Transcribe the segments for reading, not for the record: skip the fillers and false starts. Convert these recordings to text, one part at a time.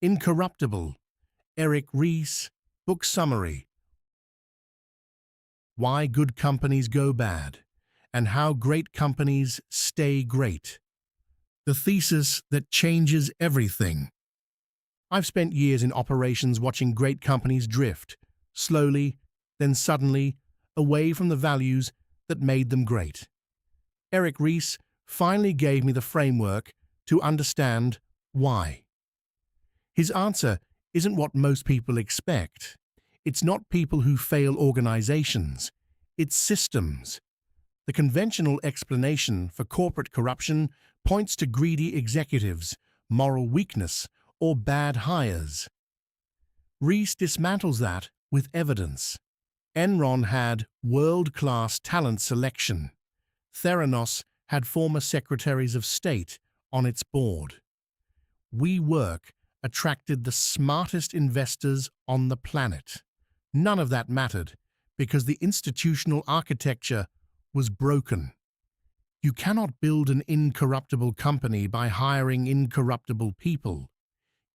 Incorruptible, Eric Ries, book summary. Why good companies go bad, and how great companies stay great. The thesis that changes everything. I've spent years in operations watching great companies drift, slowly, then suddenly, away from the values that made them great. Eric Ries finally gave me the framework to understand why. His answer isn't what most people expect. It's not people who fail organizations. It's systems. The conventional explanation for corporate corruption points to greedy executives, moral weakness, or bad hires. Ries dismantles that with evidence. Enron had world-class talent selection. Theranos had former secretaries of state on its board. WeWork attracted the smartest investors on the planet. None of that mattered because the institutional architecture was broken. You cannot build an incorruptible company by hiring incorruptible people.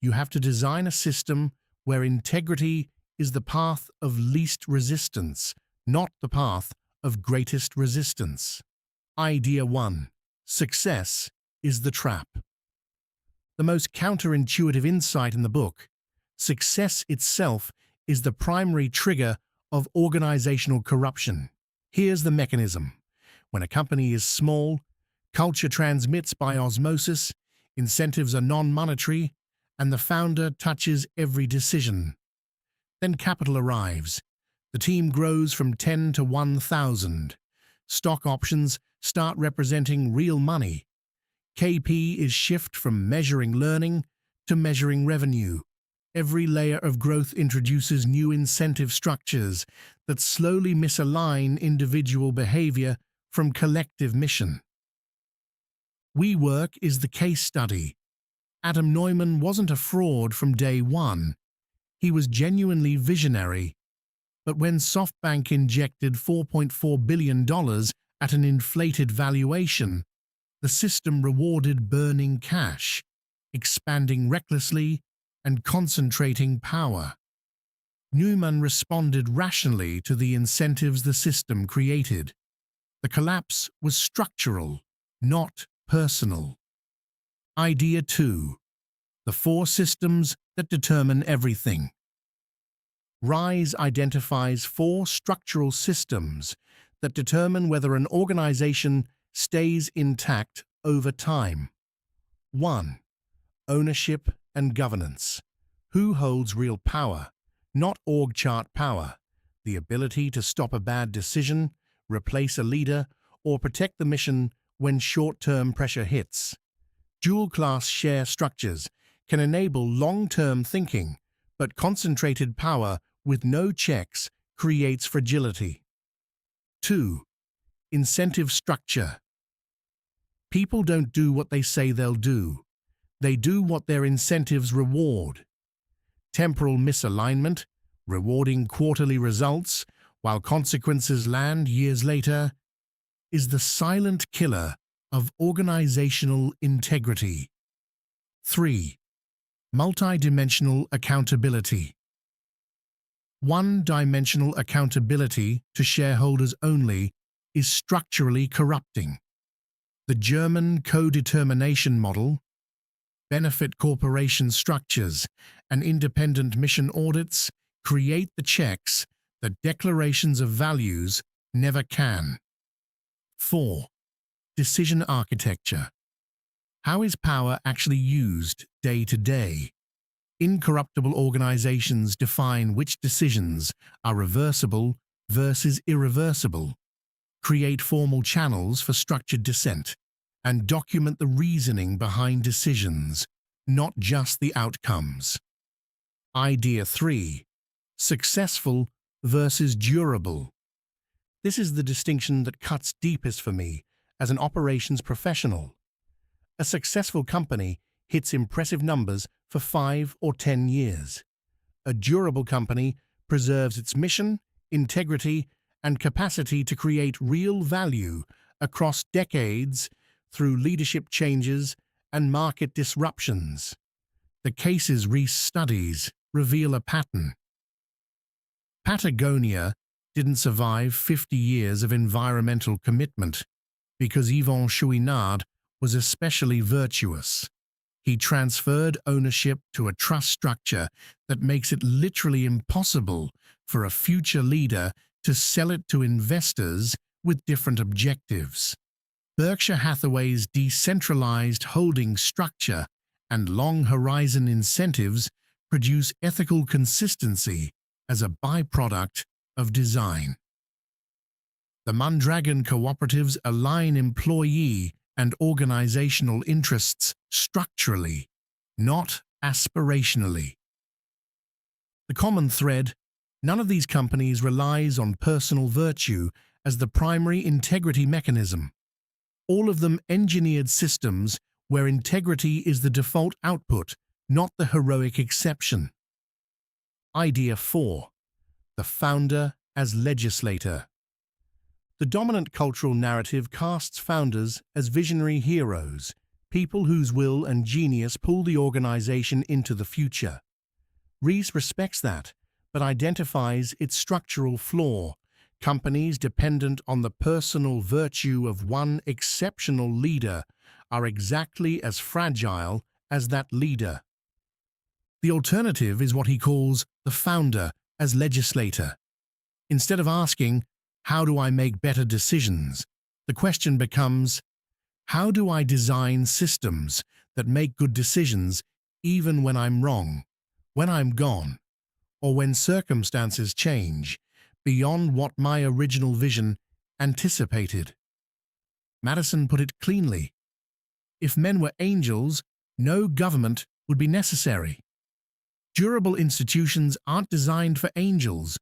You have to design a system where integrity is the path of least resistance, not the path of greatest resistance. Idea 1. Success is the trap. The most counterintuitive insight in the book, success itself is the primary trigger of organizational corruption. Here's the mechanism. When a company is small, culture transmits by osmosis, incentives are non-monetary, and the founder touches every decision. Then capital arrives. The team grows from 10 to 1,000. Stock options start representing real money. KP is shift from measuring learning to measuring revenue. Every layer of growth introduces new incentive structures that slowly misalign individual behavior from collective mission. WeWork is the case study. Adam Neumann wasn't a fraud from day one. He was genuinely visionary. But when SoftBank injected $4.4 billion at an inflated valuation, the system rewarded burning cash, expanding recklessly, and concentrating power. Neumann responded rationally to the incentives the system created. The collapse was structural, not personal. Idea 2. The 4 systems that determine everything. Ries identifies 4 structural systems that determine whether an organization stays intact over time. 1. Ownership and governance. Who holds real power, not org chart power, the ability to stop a bad decision, replace a leader, or protect the mission when short-term pressure hits. Dual-class share structures can enable long-term thinking, but concentrated power with no checks creates fragility. 2. Incentive structure. People don't do what they say they'll do. They do what their incentives reward. Temporal misalignment, rewarding quarterly results while consequences land years later, is the silent killer of organizational integrity. 3. Multidimensional accountability. One-dimensional accountability to shareholders only is structurally corrupting. The German co-determination model, benefit corporation structures, and independent mission audits create the checks that declarations of values never can. 4. Decision architecture. How is power actually used day to day? Incorruptible organizations define which decisions are reversible versus irreversible, create formal channels for structured dissent, and document the reasoning behind decisions, not just the outcomes. Idea 3. Successful versus durable. This is the distinction that cuts deepest for me as an operations professional. A successful company hits impressive numbers for 5 or 10 years. A durable company preserves its mission, integrity, and capacity to create real value across decades through leadership changes and market disruptions. The cases Ries studies reveal a pattern. Patagonia didn't survive 50 years of environmental commitment because Yvon Chouinard was especially virtuous. He transferred ownership to a trust structure that makes it literally impossible for a future leader to sell it to investors with different objectives. Berkshire Hathaway's decentralized holding structure and long-horizon incentives produce ethical consistency as a byproduct of design. The Mondragon cooperatives align employee and organizational interests structurally, not aspirationally. The common thread: none of these companies relies on personal virtue as the primary integrity mechanism. All of them engineered systems where integrity is the default output, not the heroic exception. Idea 4. The founder as legislator. The dominant cultural narrative casts founders as visionary heroes, people whose will and genius pull the organization into the future. Ries respects that, but identifies its structural flaw. Companies dependent on the personal virtue of one exceptional leader are exactly as fragile as that leader. The alternative is what he calls the founder as legislator. Instead of asking, "How do I make better decisions?" the question becomes, "How do I design systems that make good decisions even when I'm wrong, when I'm gone, or when circumstances change beyond what my original vision anticipated?" Madison put it cleanly: if men were angels, no government would be necessary. Durable institutions aren't designed for angels.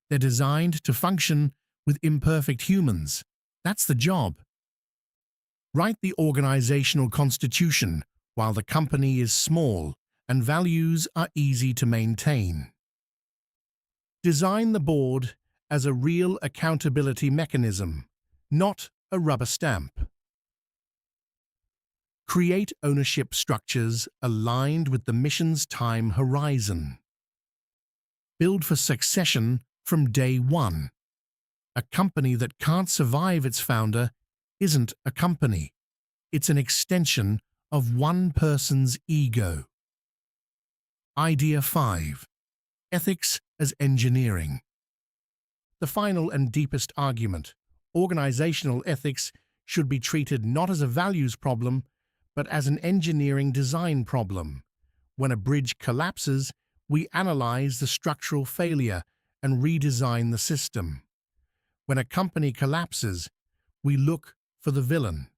They're designed to function with imperfect humans. That's the job. Write the organizational constitution while the company is small and values are easy to maintain. Design the board as a real accountability mechanism, not a rubber stamp. Create ownership structures aligned with the mission's time horizon. Build for succession from day one. A company that can't survive its founder isn't a company. It's an extension of one person's ego. Idea 5. Ethics as engineering. The final and deepest argument: organizational ethics should be treated not as a values problem, but as an engineering design problem. When a bridge collapses, we analyze the structural failure and redesign the system. When a company collapses, we look for the villain.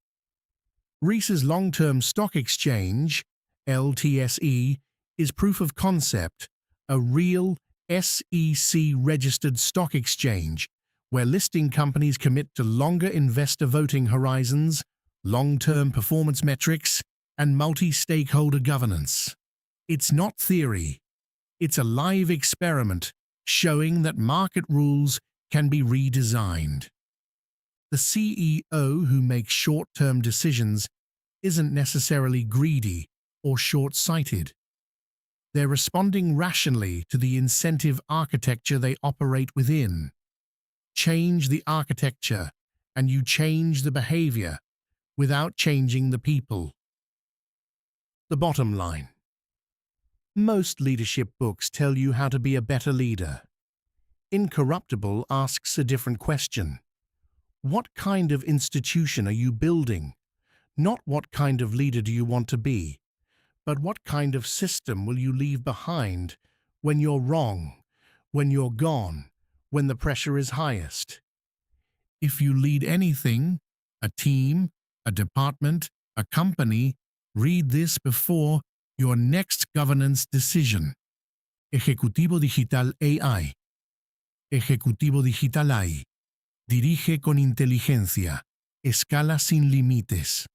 Ries's long-term stock exchange, LTSE, is proof of concept, a real SEC-registered stock exchange where listing companies commit to longer investor voting horizons, long-term performance metrics, and multi-stakeholder governance. It's not theory. It's a live experiment showing that market rules can be redesigned. The CEO who makes short-term decisions isn't necessarily greedy or short-sighted. They're responding rationally to the incentive architecture they operate within. Change the architecture, and you change the behavior without changing the people. The bottom line: most leadership books tell you how to be a better leader. Incorruptible asks a different question. What kind of institution are you building? Not what kind of leader do you want to be, but what kind of system will you leave behind when you're wrong, when you're gone, when the pressure is highest? If you lead anything, a team, a department, a company, read this before your next governance decision. Ejecutivo Digital AI. Ejecutivo Digital AI. Dirige con inteligencia. Escala sin límites.